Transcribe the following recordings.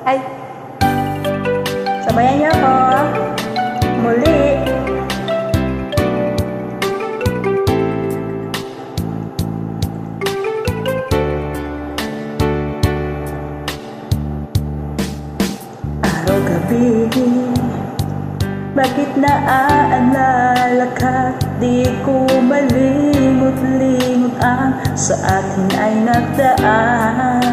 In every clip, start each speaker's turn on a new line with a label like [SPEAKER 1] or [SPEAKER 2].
[SPEAKER 1] Ay, sabayan niyo ako muli. Araw-gabi, bakit naaalala ka? Di ko malimot-limot ang sa akin ay nagdaan.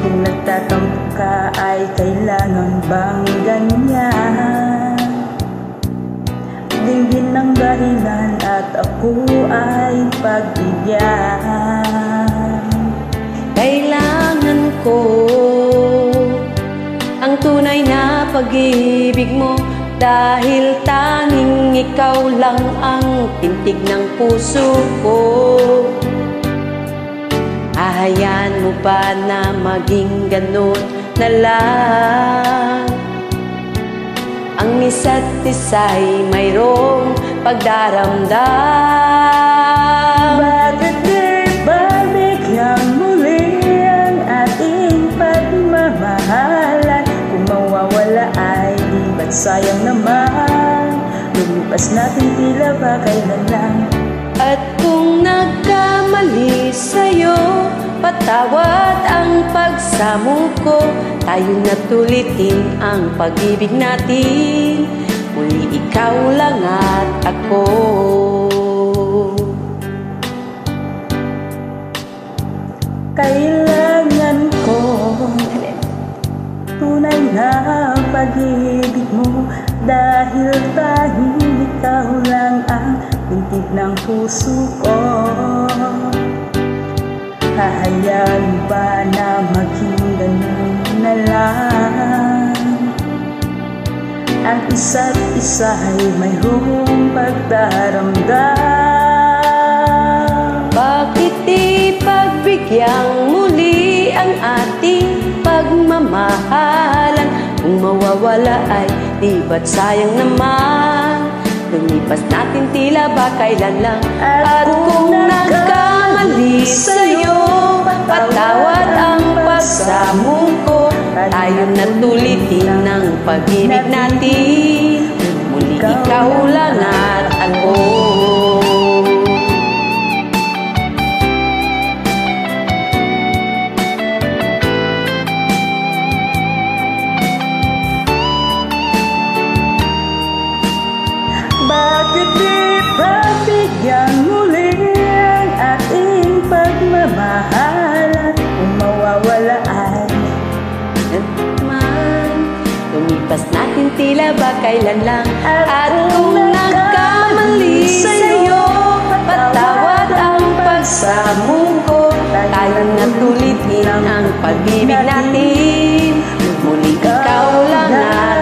[SPEAKER 1] Kung nagtatampo ka ay kailangan bang ganyan? Dinggin ng dahilan at ako ay pagbigyan.
[SPEAKER 2] Kailangan ko ang tunay na pag-ibig mo, dahil tanging ikaw lang ang tintig ng puso ko. Hahayaan mo ba na maging ganun na lang? Ang isa't isa'y mayroong pagdaramdam.
[SPEAKER 1] Bakit di ba biglang muli ang ating pagmamahalan? Kung mawawala ay di ba't sayang naman? Lumipas natin tila ba kailan lang?
[SPEAKER 2] At kung nagkamali sa'yo, patawad ang pagsamo ko. Tayo natulitin ang pag-ibig natin, muli ikaw lang at ako.
[SPEAKER 1] Kailangan ko tunay na pag-ibig mo, dahil tanging ikaw lang ang tintig ng puso ko. Hahayaan mo ba na maging ganun na lang? Ang isa't isa ay mayroong pagdaramdam.
[SPEAKER 2] Bakit di pagbigyan muli ang ating pagmamahalan? Kung mawawala ay di ba't sayang naman? Lumipas natin tila ba kailan lang? At kung nagkamali sa'yo, patawad ang pagsamo ko. Tayo natulitin ng pag-ibig natin, muli ikaw lang at ako.
[SPEAKER 1] Bakit di pagbigyan muli ang ating pagmamahalan? Kung mawawala ay
[SPEAKER 2] Lumipas natin tila ba kailan lang? At kung nagkamali sa'yo, patawad ang pagsamo ko. Tayo natulitin ang pag-ibig natin, muli ikaw lang at